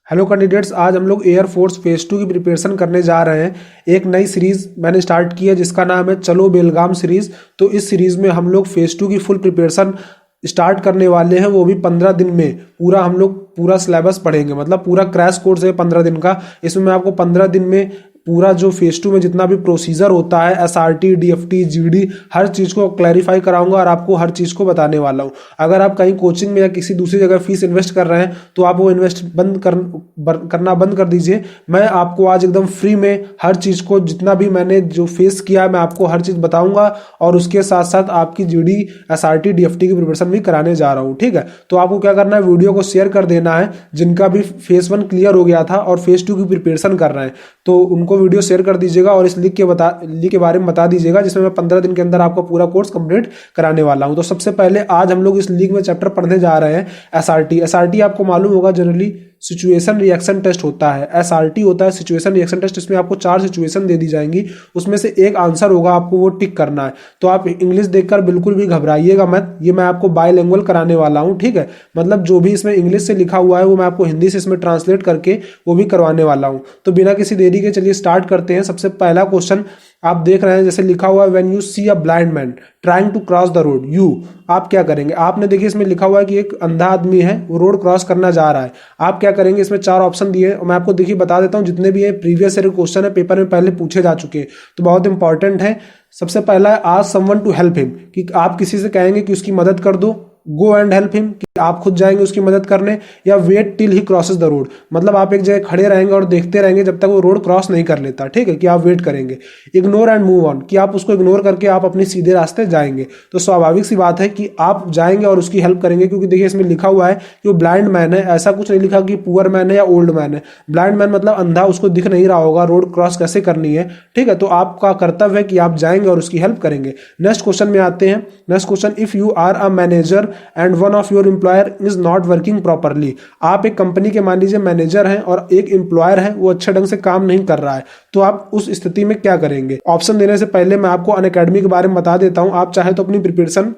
Hello candidates, आज हम लोग एयरफोर्स फेज 2 की प्रिपरेशन करने जा रहे हैं। एक नई सीरीज मैंने स्टार्ट की है जिसका नाम है चलो बेलगाम सीरीज। तो इस सीरीज में हम लोग फेज 2 की फुल प्रिपरेशन स्टार्ट करने वाले हैं, वो भी 15 दिन में। पूरा हम लोग पूरा सिलेबस पढ़ेंगे, मतलब पूरा क्रैश कोर्स है 15 दिन का। इसमें मैं आपको 15 दिन में पूरा जो फेज 2 में जितना भी प्रोसीजर होता है, एसआरटी, डीएफटी, जीडी, हर चीज़ को क्लैरिफाई कराऊंगा और आपको हर चीज़ को बताने वाला हूँ। अगर आप कहीं कोचिंग में या किसी दूसरी जगह फीस इन्वेस्ट कर रहे हैं तो आप वो इन्वेस्ट करना बंद कर दीजिए। मैं आपको आज एकदम फ्री में हर चीज़ को, जितना भी मैंने जो फेस किया है, मैं आपको हर चीज़ बताऊंगा और उसके साथ साथ आपकी जीडी, एसआरटी, डीएफटी की प्रिपरेशन भी कराने जा रहा हूँ। ठीक है, तो आपको क्या करना है, वीडियो को शेयर कर देना है। जिनका भी फेज 1 क्लियर हो गया था और फेज 2 की प्रिपरेशन कर रहे हैं तो उनको वीडियो शेयर कर दीजिएगा और इस लीग के बारे में बता दीजिएगा, जिसमें मैं 15 दिन के अंदर आपका पूरा कोर्स कंप्लीट कराने वाला हूं। तो सबसे पहले आज हम लोग इस लीग में चैप्टर पढ़ने जा रहे हैं एसआरटी। एसआरटी आपको मालूम होगा, जनरली सिचुएशन रिएक्शन टेस्ट होता है। एसआरटी होता है सिचुएशन रिएक्शन टेस्ट। इसमें आपको 4 सिचुएशन दे दी जाएंगी, उसमें से एक आंसर होगा, आपको वो टिक करना है। तो आप इंग्लिश देखकर बिल्कुल भी घबराइएगा मत, ये मैं आपको बाइलिंगुअल कराने वाला हूँ। ठीक है, मतलब जो भी इसमें इंग्लिश से लिखा हुआ है वो मैं आपको हिंदी से इसमें ट्रांसलेट करके वो भी करवाने वाला हूँ। तो बिना किसी देरी के चलिए स्टार्ट करते हैं। सबसे पहला क्वेश्चन आप देख रहे हैं, जैसे लिखा हुआ है, when you see a blind man trying to cross the road, you, आप क्या करेंगे। आपने देखिए इसमें लिखा हुआ है कि एक अंधा आदमी है, वो रोड क्रॉस करना जा रहा है। आप क्या करेंगे, इसमें 4 ऑप्शन दिए हैं और मैं आपको देखिए बता देता हूं, जितने भी ये प्रीवियस ईयर क्वेश्चन है पेपर में पहले पूछे जा चुके हैं, तो बहुत इंपॉर्टेंट है। सबसे पहला है ask someone to help him, कि आप किसी से कहेंगे कि उसकी मदद कर दो। गो एंड हेल्प हिम, कि आप खुद जाएंगे उसकी मदद करने। या wait till he crosses the road, मतलब आप एक जगह खड़े रहेंगे और देखते रहेंगे जब तक वो रोड क्रॉस नहीं कर लेता। ठीक है, कि आप वेट करेंगे। इग्नोर एंड मूव ऑन, कि आप उसको इग्नोर करके आप अपने सीधे रास्ते जाएंगे। तो स्वाभाविक सी बात है कि आप जाएंगे और उसकी हेल्प करेंगे, क्योंकि देखिए इसमें लिखा हुआ है कि वो ब्लाइंड मैन है। ऐसा कुछ नहीं लिखा कि पुअर मैन है या ओल्ड मैन है। ब्लाइंड मैन मतलब अंधा, उसको दिख नहीं रहा होगा रोड क्रॉस कैसे करनी है। ठीक है, तो आपका कर्तव्य है कि आप जाएंगे और उसकी हेल्प करेंगे। नेक्स्ट क्वेश्चन में आते हैं। Next question, if you are a manager and one of your employer is not working properly, आप एक कंपनी के मान लीजिए मैनेजर हैं और एक एम्प्लॉयर है, वो अच्छे ढंग से काम नहीं कर रहा है, तो आप उस स्थिति में क्या करेंगे। ऑप्शन देने से पहले मैं आपको अनअकैडमी के बारे में बता देता हूं। आप चाहे तो अपनी प्रिपरेशन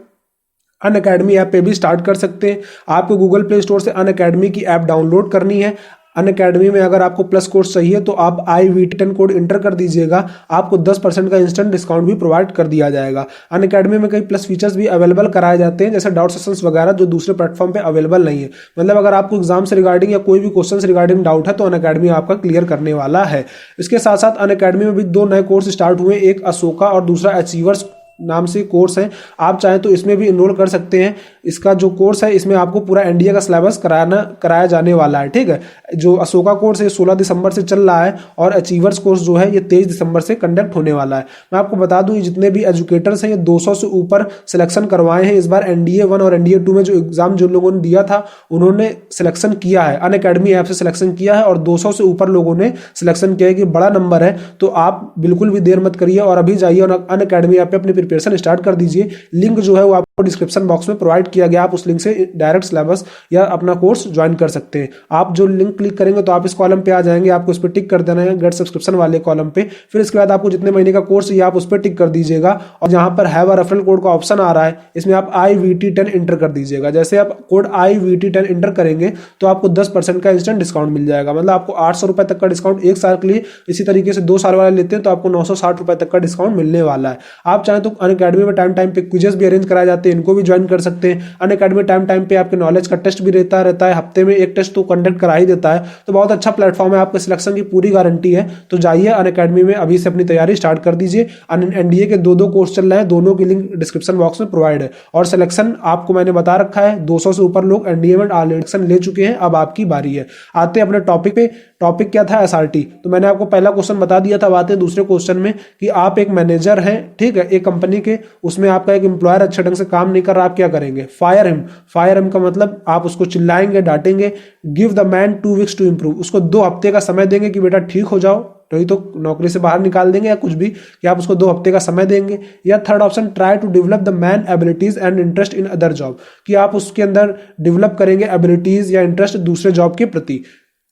अनअकैडमी ऐप पे भी स्टार्ट कर सकते हैं। आपको गूगल प्ले स्टोर से अनअकैडमी की ऐप डाउनलोड करनी है। अनअकैडमी में अगर आपको प्लस कोर्स चाहिए तो आप IVT10 कोड इंटर कर दीजिएगा, आपको 10% का इंस्टेंट डिस्काउंट भी प्रोवाइड कर दिया जाएगा। अनअकैडमी में कई प्लस फीचर्स भी अवेलेबल कराए जाते हैं, जैसे डाउट सेशंस वगैरह, जो दूसरे प्लेटफॉर्म पे अवेलेबल नहीं है। मतलब अगर आपको एग्जाम से रिगार्डिंग या कोई भी क्वेश्चन से रिगार्डिंग डाउट है तो अनअकैडमी आपका क्लियर करने वाला है। इसके साथ साथ अनअकैडमी में भी 2 नए कोर्स स्टार्ट हुए, एक अशोका और दूसरा अचीवर्स नाम से कोर्स है। आप चाहें तो इसमें भी इनरोल कर सकते हैं। इसका जो कोर्स है, इसमें आपको पूरा एनडीए का सिलेबस कराया जाने वाला है। ठीक है, जो अशोका कोर्स है 16 दिसंबर से चल रहा है और अचीवर्स कोर्स जो है ये 23 दिसंबर से कंडक्ट होने वाला है। मैं आपको बता दूं, जितने भी एजुकेटर्स हैं ये 200 से ऊपर सिलेक्शन करवाए हैं। इस बार एनडीए 1 और एनडीए 2 में जो एग्जाम जो लोगों ने दिया था उन्होंने सिलेक्शन किया है, अनअकैडमी ऐप से सिलेक्शन किया है और 200 से ऊपर लोगों ने सिलेक्शन किया है, कि बड़ा नंबर है। तो आप बिल्कुल भी देर मत करिए और अभी जाइए और अनअकैडमी ऐप पे अपनी प्रिपरेशन स्टार्ट कर दीजिए। लिंक जो है वो आपको डिस्क्रिप्शन बॉक्स में प्रोवाइड किया गया, आप उस लिंक से डायरेक्ट सिलेबस या अपना कोर्स ज्वाइन कर सकते हैं। आप जो लिंक क्लिक करेंगे तो आप इस कॉलम पे आ जाएंगे, आपको उस पर टिक कर देना है गेट सब्सक्रिप्शन वाले कॉलम पे। फिर इसके बाद आपको जितने महीने का कोर्स है आप उस पर टिक कर दीजिएगा और जहां पर हैव अ रेफरल कोड का ऑप्शन आ रहा है, इसमें आप IVT10 इंटर कर दीजिएगा। जैसे आप कोड IVT10 इंटर करेंगे तो आपको 10% का इंस्टेंट डिस्काउंट मिल जाएगा, मतलब आपको 800 रुपए तक का डिस्काउंट एक साल के लिए। इसी तरीके से 2 साल वाले लेते हैं तो आपको 960 रुपए तक का डिस्काउंट मिलने वाला है। आप चाहें तो अनअकैडमी में टाइम टाइम पे क्विजेस भी अरेंज कराए जाते हैं, इनको भी ज्वाइन कर सकते हैं। अनअकैडमी टाइम टाइम पे आपके नॉलेज का टेस्ट भी रहता है, हफ्ते में एक टेस्ट तो कंडक्ट करा ही देता है। तो बहुत अच्छा प्लेटफॉर्म है, आपके सिलेक्शन की पूरी गारंटी है। तो जाइए अनअकैडमी में अभी से अपनी तैयारी स्टार्ट कर दीजिए। एनडीए के 2 कोर्स चल रहे हैं, दोनों की लिंक डिस्क्रिप्शन बॉक्स में प्रोवाइड है और सिलेक्शन आपको मैंने बता रखा है, 200 से ऊपर लोग एनडीए में सिलेक्शन ले चुके हैं। अब आपकी बारी है। आते हैं अपने टॉपिक पे। टॉपिक क्या था, एसआरटी। तो मैंने आपको पहला क्वेश्चन बता दिया था। बात है दूसरे क्वेश्चन में कि आप एक मैनेजर हैं, ठीक है, एक कंपनी के, उसमें आपका एक एम्प्लॉयर अच्छे ढंग से काम नहीं कर रहा, आप क्या करेंगे। Fire him. फायर हिम का मतलब आप उसको चिल्लाएंगे, डांटेंगे। Give the man 2 weeks to improve, उसको 2 हफ्ते का समय देंगे कि बेटा ठीक हो जाओ, नहीं तो नौकरी से बाहर निकाल देंगे या कुछ भी, कि आप उसको 2 हफ्ते का समय देंगे। या third option, try to develop the man abilities and interest in other job, कि आप उसके अंदर डेवलप करेंगे एबिलिटीज या इंटरेस्ट दूसरे जॉब के प्रति।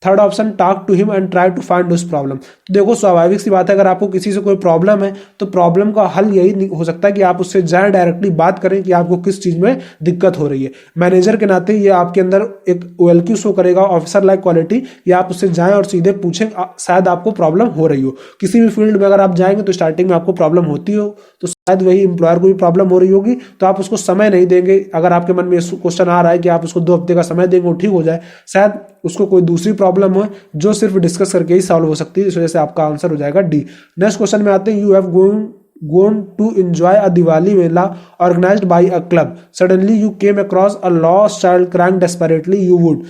Third option, talk to him and try to find उस प्रॉब्लम। तो देखो स्वाभाविक सी बात है, अगर आपको किसी से कोई प्रॉब्लम है तो प्रॉब्लम का हल यही हो सकता है कि आप उससे जाएं, डायरेक्टली बात करें कि आपको किस चीज में दिक्कत हो रही है। मैनेजर के नाते ये आपके अंदर एक OLQ शो करेगा, ऑफिसर लाइक क्वालिटी, कि आप उससे जाएं और सीधे पूछें, शायद आपको प्रॉब्लम हो रही हो। किसी भी फील्ड में अगर आप जाएंगे तो स्टार्टिंग में आपको प्रॉब्लम होती हो, तो शायद वही एम्प्लॉयर को भी प्रॉब्लम हो रही होगी, तो आप उसको समय नहीं देंगे। अगर आपके मन में क्वेश्चन आ रहा है कि आप उसको 2 हफ्ते का समय देंगे वो ठीक हो जाए, शायद उसको कोई दूसरी प्रॉब्लम हो जो सिर्फ डिस्कस करके ही सॉल्व हो सकती है, इस वजह से आपका आंसर हो जाएगा डी। नेक्स्ट क्वेश्चन में आते हैं, you have gone to enjoy a Diwali Mela organized by a club. Suddenly you came across a lost child crying desperately. You would।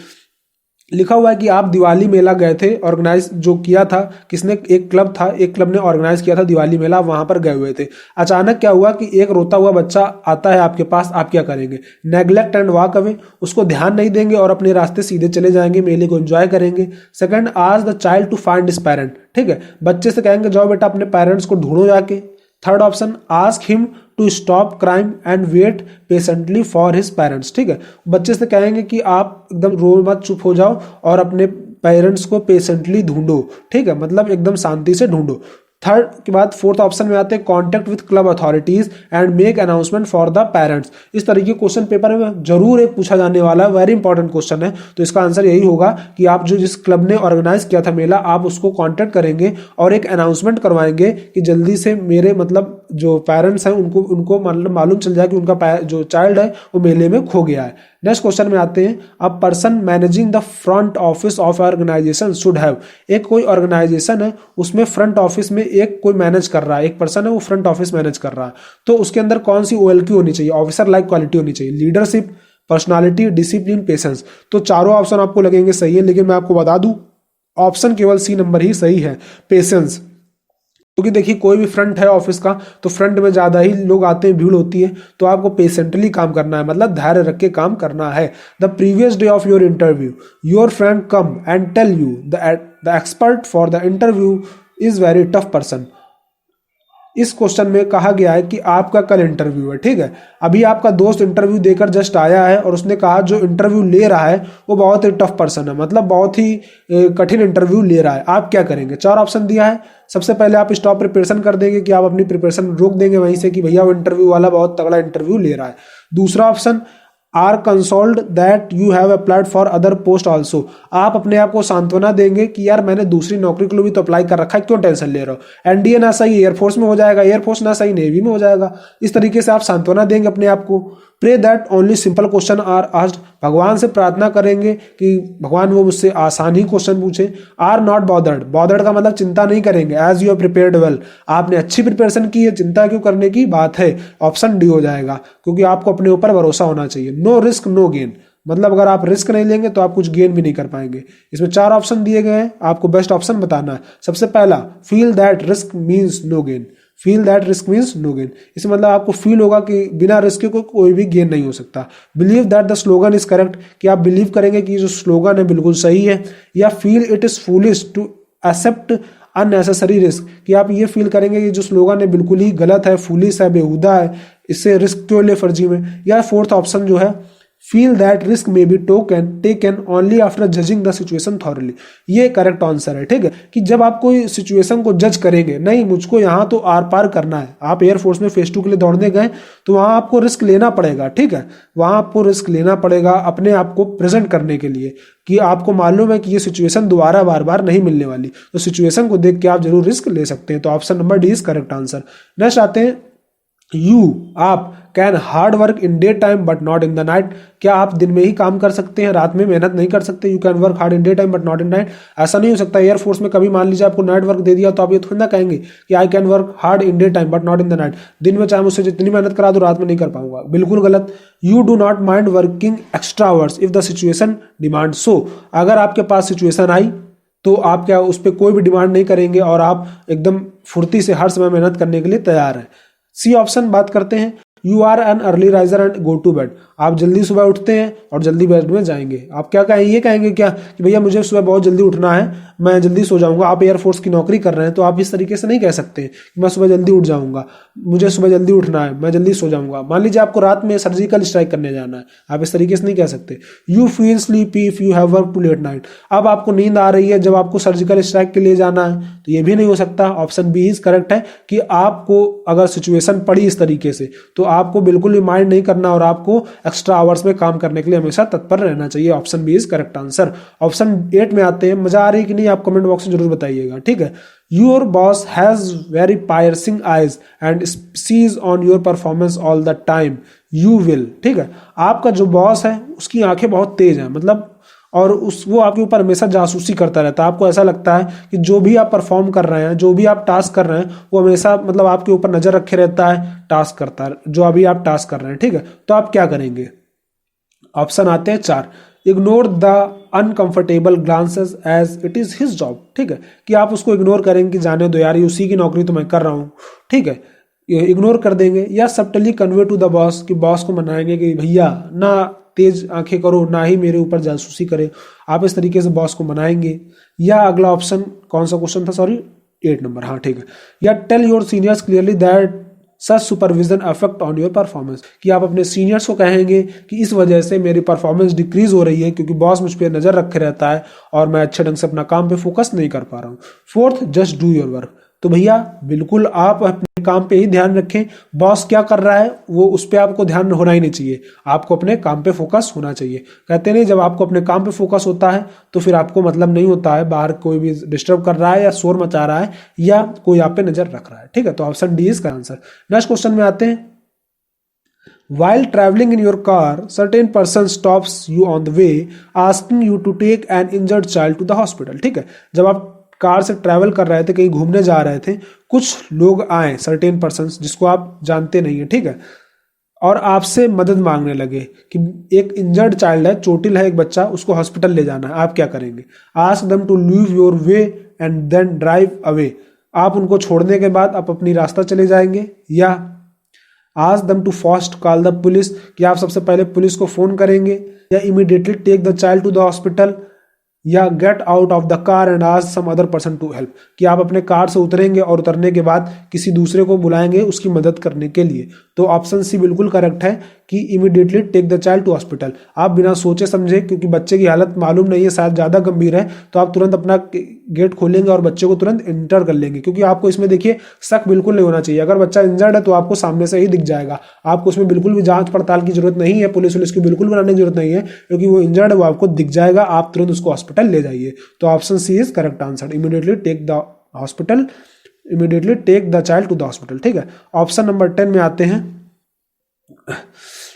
लिखा हुआ है कि आप दिवाली मेला गए थे, ऑर्गेनाइज जो किया था किसने, एक क्लब था, एक क्लब ने ऑर्गेनाइज किया था दिवाली मेला, वहां पर गए हुए थे। अचानक क्या हुआ कि एक रोता हुआ बच्चा आता है आपके पास, आप क्या करेंगे? नेग्लेक्ट एंड वॉक अवे, उसको ध्यान नहीं देंगे और अपने रास्ते सीधे चले जाएंगे, मेले को एंजॉय करेंगे। Second, ask the child to find his parent, ठीक है, बच्चे से कहेंगे जाओ बेटा अपने पेरेंट्स को ढूंढो जाके। Third option, ask him to stop crime and wait patiently for his parents, ठीक है, बच्चे से कहेंगे कि आप एकदम रो मत, चुप हो जाओ और अपने पेरेंट्स को पेशेंटली ढूंढो, ठीक है, मतलब एकदम शांति से ढूंढो। थर्ड के बाद फोर्थ ऑप्शन में आते हैं, contact with club authorities and make announcement for the parents. इस तरीके क्वेश्चन पेपर में जरूर एक पूछा जाने वाला है, वेरी इंपॉर्टेंट क्वेश्चन है। तो इसका आंसर यही होगा कि आप जो जिस क्लब ने ऑर्गेनाइज किया था मेला, आप उसको कॉन्टेक्ट करेंगे और एक अनाउंसमेंट करवाएंगे कि जल्दी से मेरे मतलब जो पेरेंट्स हैं उनको मतलब मालूम चल जाए कि उनका जो चाइल्ड है वो मेले में खो गया है। नेक्स्ट क्वेश्चन में आते हैं, a person managing the front office of organization should have. एक कोई ऑर्गेनाइजेशन है उसमें फ्रंट ऑफिस में एक कोई मैनेज कर रहा है, एक पर्सन है वो फ्रंट ऑफिस मैनेज कर रहा है, तो उसके अंदर कौन सी OLQ होनी चाहिए? ऑफिसर लाइक क्वालिटी होनी चाहिए, लीडरशिप, पर्सनालिटी, डिसिप्लिन, पेशेंस। तो चारों ऑप्शन आपको लगेंगे सही है, लेकिन मैं आपको बता दूं ऑप्शन केवल सी नंबर ही सही है, पेशेंस। क्योंकि देखिए कोई भी फ्रंट है ऑफिस का तो फ्रंट में ज्यादा ही लोग आते हैं, भीड़ होती है, तो आपको पेशेंटली काम करना है, मतलब धैर्य रख के काम करना है। The previous day of your interview your friend come and tell you the expert for the interview is very tough person. इस क्वेश्चन में कहा गया है कि आपका कल इंटरव्यू है, ठीक है, अभी आपका दोस्त इंटरव्यू देकर जस्ट आया है और उसने कहा जो इंटरव्यू ले रहा है वो बहुत ही टफ पर्सन है, मतलब बहुत ही कठिन इंटरव्यू ले रहा है, आप क्या करेंगे? 4 ऑप्शन दिया है। सबसे पहले आप स्टॉप प्रिपरेशन कर देंगे कि आप अपनी प्रिपरेशन रोक देंगे वहीं से कि भैया वो इंटरव्यू वाला बहुत तगड़ा इंटरव्यू ले रहा है। दूसरा option, are consoled that you have applied for other post also. आप अपने आप को सांत्वना देंगे कि यार मैंने दूसरी नौकरी के लिए भी तो अप्लाई कर रखा है, क्यों टेंशन ले रहे हो? NDA ना सही एयरफोर्स में हो जाएगा, एयरफोर्स ना सही नेवी में हो जाएगा। इस तरीके से आप सांत्वना देंगे अपने आप को। Pray that only simple question are asked, भगवान से प्रार्थना करेंगे कि भगवान वो मुझसे आसान ही क्वेश्चन पूछे। आर नॉट बॉदर्ड, बॉदर्ड का मतलब चिंता नहीं करेंगे, as you are prepared well, आपने अच्छी प्रिपरेशन की है, चिंता क्यों करने की बात है। ऑप्शन डी हो जाएगा, क्योंकि आपको अपने ऊपर भरोसा होना चाहिए। नो रिस्क नो गेन, मतलब अगर आप रिस्क नहीं लेंगे तो आप कुछ गेन भी नहीं कर पाएंगे। इसमें 4 ऑप्शन दिए गए हैं, आपको बेस्ट ऑप्शन बताना है। सबसे पहला, feel that risk means no gain, feel that risk means no gain, इसमें मतलब आपको फील होगा कि बिना रिस्क के कोई भी गेन नहीं हो सकता। Believe that the slogan is correct, कि आप बिलीव करेंगे कि जो स्लोगन है बिल्कुल सही है। या feel it is foolish to accept unnecessary risk, कि आप ये फील करेंगे कि जो स्लोगन है बिल्कुल ही गलत है, फूलिश है, बेहुदा है, इससे रिस्क क्यों ले फर्जी में। या फोर्थ ऑप्शन जो है, feel that risk may be taken only after judging the situation thoroughly. ये करेक्ट आंसर है, ठीक है, कि जब आप कोई सिचुएशन को जज करेंगे, नहीं मुझको यहाँ तो आर पार करना है, आप एयरफोर्स में फेस 2 के लिए दौड़ने गए तो वहां आपको रिस्क लेना पड़ेगा, ठीक है, वहां आपको रिस्क लेना पड़ेगा अपने आप को प्रेजेंट करने के लिए, कि आपको मालूम है कि ये सिचुएशन दोबारा बार बार नहीं मिलने वाली, तो सिचुएशन को देख के आप जरूर रिस्क ले सकते हैं। तो option number D is correct answer. Next आते हैं, आप can hard work in day time but not in the night, क्या आप दिन में ही काम कर सकते हैं, रात में मेहनत नहीं कर सकते? You can work hard in day time but not in night, ऐसा नहीं हो सकता। एयरफोर्स में कभी मान लीजिए आपको नाइट वर्क दे दिया तो आप ये थोड़ा ना कहेंगे कि I can work hard in day time but not in the night, दिन में चाहे मुझसे जितनी मेहनत करा दो रात में नहीं कर पाऊंगा, बिल्कुल गलत। You do not mind working extra hours if the situation demand so, अगर आपके पास सिचुएशन आई तो आप क्या उस पर कोई भी डिमांड नहीं करेंगे और आप एकदम फुर्ती से हर समय मेहनत करने के लिए तैयार है। सी ऑप्शन बात करते हैं, you are an early riser and go to bed, आप जल्दी सुबह उठते हैं और जल्दी बेड में जाएंगे। आप क्या कहेंगे, ये कहेंगे क्या कि भैया मुझे सुबह बहुत जल्दी उठना है, मैं जल्दी सो जाऊंगा। आप एयरफोर्स की नौकरी कर रहे हैं तो आप इस तरीके से नहीं कह सकते कि मैं सुबह जल्दी उठ जाऊंगा, मुझे सुबह जल्दी उठना है, मैं जल्दी सो जाऊंगा। मान लीजिए आपको रात में सर्जिकल स्ट्राइक करने जाना है, आप इस तरीके से नहीं कह सकते। You feel sleepy if you have work too late night, अब आपको नींद आ रही है जब आपको सर्जिकल स्ट्राइक के लिए जाना है, तो ये भी नहीं हो सकता। ऑप्शन बी इज करेक्ट है कि आपको अगर सिचुएशन पड़ी इस तरीके से तो आपको बिल्कुल भी माइंड नहीं करना और आपको एक्स्ट्रा आवर्स में काम करने के लिए हमेशा तत्पर रहना चाहिए। Option B is correct answer. Option 8 में आते हैं, मजा आ रही है कि नहीं आप कमेंट बॉक्स में जरूर बताइएगा, ठीक है। Your boss has very piercing eyes and sees on your performance all the time, you will, ठीक है। आपका जो बॉस है उसकी आंखें बहुत तेज हैं, मतलब और वो आपके ऊपर हमेशा जासूसी करता रहता है। आपको ऐसा लगता है कि जो भी आप परफॉर्म कर रहे हैं, जो भी आप टास्क कर रहे हैं, वो हमेशा मतलब आपके ऊपर नजर रखे रहता है, टास्क करता है जो अभी आप टास्क कर रहे हैं, ठीक है। तो आप क्या करेंगे? ऑप्शन आते हैं 4, ignore the uncomfortable glances as it is his job, ठीक है, कि आप उसको इग्नोर करेंगे कि जाने दो यार, ये उसी की नौकरी तो मैं कर रहा हूँ, ठीक है, इग्नोर कर देंगे। या सबटली कन्वे टू द बॉस, कि बॉस को मनाएंगे कि भैया ना तेज आंखें करो, ना ही मेरे ऊपर जासूसी करे, आप इस तरीके से बॉस को मनाएंगे। या अगला ऑप्शन कौन सा क्वेश्चन था, सॉरी 8 नंबर, हाँ ठीक है। या tell your seniors clearly that such supervision affect on your performance, कि आप अपने सीनियर्स को कहेंगे कि इस वजह से मेरी परफॉर्मेंस डिक्रीज हो रही है क्योंकि बॉस मुझ पर नजर रखे रहता है और मैं अच्छे ढंग से अपना काम पे फोकस नहीं कर पा रहा हूँ। 4th, just do your work, तो भैया बिल्कुल आप अपने काम पे ही ध्यान रखें, बॉस क्या कर रहा है वो उस पर आपको ध्यान होना ही नहीं चाहिए, आपको अपने काम पे फोकस होना चाहिए। कहते नहीं जब आपको अपने काम पे फोकस होता है तो फिर आपको मतलब नहीं होता है बाहर कोई भी डिस्टर्ब कर रहा है या शोर मचा रहा है या कोई आप पे नजर रख रहा है, ठीक है। तो ऑप्शन डी इसका आंसर। नेक्स्ट क्वेश्चन में आते हैं, While traveling in your car, certain person stops you on the way, asking you to take an injured child to the hospital, ठीक है। जब आप कार से ट्रैवल कर रहे थे, कहीं घूमने जा रहे थे, कुछ लोग आए, सर्टेन पर्सन्स जिसको आप जानते नहीं है, ठीक है, और आपसे मदद मांगने लगे कि एक इंजर्ड चाइल्ड है, चोटिल है एक बच्चा, उसको हॉस्पिटल ले जाना है, आप क्या करेंगे? Ask them to leave your way and then drive away, आप उनको छोड़ने के बाद आप अपनी रास्ता चले जाएंगे। या ask them to first call the police, कि आप सबसे पहले पुलिस को फोन करेंगे। या immediately take the child to the hospital. या get out of the car and ask some other person to help, कि आप अपने कार से उतरेंगे और उतरने के बाद किसी दूसरे को बुलाएंगे उसकी मदद करने के लिए। तो ऑप्शन सी बिल्कुल करेक्ट है कि immediately take the child to hospital. आप बिना सोचे समझे, क्योंकि बच्चे की हालत मालूम नहीं है, शायद ज़्यादा गंभीर है, तो आप तुरंत अपना गेट खोलेंगे और बच्चे को तुरंत इंटर कर लेंगे, क्योंकि आपको इसमें देखिए शक बिल्कुल नहीं होना चाहिए। अगर बच्चा इंजर्ड है तो आपको सामने से ही दिख जाएगा, आपको उसमें बिल्कुल भी जांच पड़ताल की जरूरत नहीं है, पुलिस की बिल्कुल बनाने की जरूरत नहीं है, क्योंकि वो इंजर्ड है वो आपको दिख जाएगा, आप तुरंत उसको हॉस्पिटल ले जाइए। तो option C is correct answer, immediately take the hospital, immediately take the child to the hospital, ठीक है। ऑप्शन नंबर 10 में आते हैं,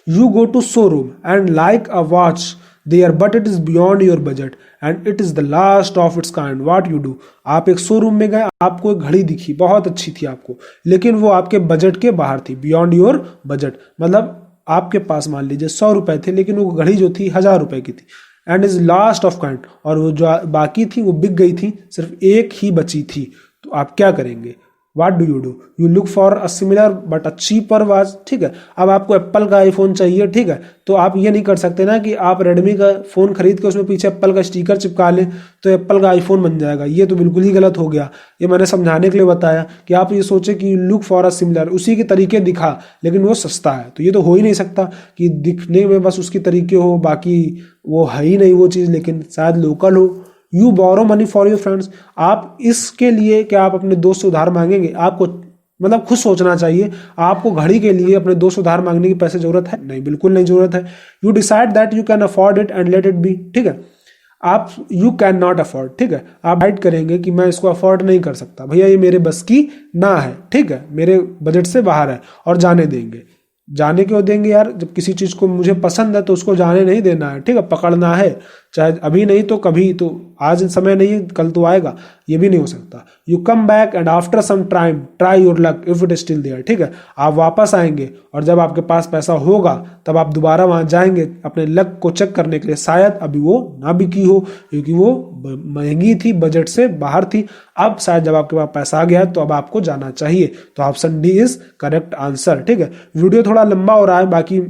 you go to showroom and like a watch there but it is beyond your budget and it is the last of its kind, what you do? आप एक showroom में गए, आपको एक घड़ी दिखी, बहुत अच्छी थी आपको, लेकिन वो आपके बजट के बाहर थी, बियॉन्ड योर बजट, मतलब आपके पास मान लीजिए 100 रुपए थे लेकिन वो घड़ी जो थी 1000 रुपए की थी। And is last of kind, और वो जो बाकी थी वो बिक गई थी, सिर्फ एक ही बची थी, तो आप क्या करेंगे? What do? You look for a similar but a cheaper watch, ठीक है। अब आपको एप्पल का आईफोन चाहिए, ठीक है, तो आप ये नहीं कर सकते ना कि आप रेडमी का फोन खरीद के उसमें पीछे एप्पल का स्टिकर चिपका लें तो एप्पल का आईफोन बन जाएगा, ये तो बिल्कुल ही गलत हो गया। ये मैंने समझाने के लिए बताया कि आप ये सोचे कि लुक फॉर अ सिमिलर, उसी के तरीके दिखा लेकिन वो सस्ता है, तो ये तो हो ही नहीं सकता कि दिखने में बस उसकी तरीके हो, बाकी वो है ही नहीं वो चीज़, लेकिन शायद लोकल हो। You borrow money for your friends, आप इसके लिए क्या आप अपने दोस्त से उधार मांगेंगे? आपको मतलब खुद सोचना चाहिए, आपको घड़ी के लिए अपने दोस्त से उधार मांगने की पैसे जरूरत है? नहीं, बिल्कुल नहीं जरूरत है। You decide that you can afford it and let it be, ठीक है, आप यू कैन नॉट अफोर्ड, ठीक है, आप डिसाइड करेंगे कि मैं इसको अफोर्ड नहीं कर सकता, भैया ये मेरे बस की ना है, ठीक है, मेरे बजट से बाहर है, और जाने देंगे। जाने क्यों देंगे यार? जब किसी चीज़ को मुझे पसंद है तो उसको जाने नहीं देना है, ठीक है, पकड़ना है। चाहे अभी नहीं तो कभी, तो आज समय नहीं है कल तो आएगा, ये भी नहीं हो सकता। You come back and after some time try your luck if it still there, ठीक है। आप वापस आएंगे और जब आपके पास पैसा होगा तब आप दोबारा वहां जाएंगे अपने लक को चेक करने के लिए, शायद अभी वो ना बिकी हो क्योंकि वो महंगी थी, बजट से बाहर थी। अब शायद जब आपके पास पैसा आ गया है तो अब आपको जाना चाहिए। तो option D is correct answer, ठीक है। वीडियो थोड़ा लंबा हो रहा है, बाकी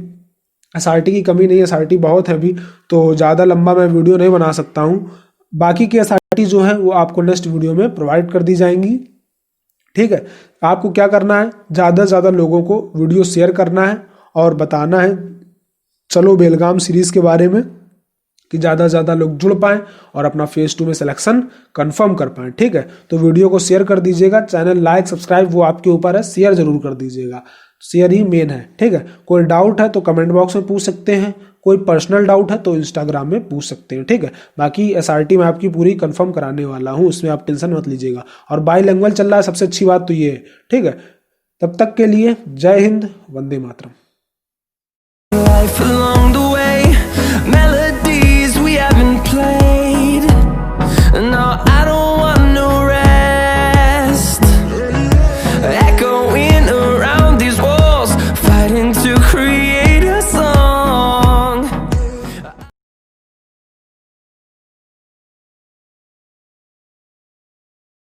एसआरटी की कमी नहीं है, एसआरटी बहुत है अभी, तो ज़्यादा लंबा मैं वीडियो नहीं बना सकता हूँ। बाकी की एसआरटी जो है वो आपको नेक्स्ट वीडियो में प्रोवाइड कर दी जाएंगी, ठीक है। आपको क्या करना है, ज़्यादा से ज़्यादा लोगों को वीडियो शेयर करना है और बताना है चलो बेलगाम सीरीज़ के बारे में, कि ज़्यादा से ज़्यादा लोग जुड़ पाएँ और अपना फेज 2 में सिलेक्शन कंफर्म कर पाएँ, ठीक है। तो वीडियो को शेयर कर दीजिएगा, चैनल लाइक सब्सक्राइब वो आपके ऊपर है, शेयर जरूर कर दीजिएगा, शेयर ही मेन है, ठीक है। कोई डाउट है तो कमेंट बॉक्स में पूछ सकते हैं, कोई पर्सनल डाउट है तो इंस्टाग्राम में पूछ सकते हैं, ठीक है। बाकी एसआरटी मैं आपकी पूरी कंफर्म कराने वाला हूँ, उसमें आप टेंशन मत लीजिएगा। और बाईलिंगुअल चल रहा है, सबसे अच्छी बात तो ये है, ठीक है। तब तक के लिए जय हिंद, वंदे मातरम।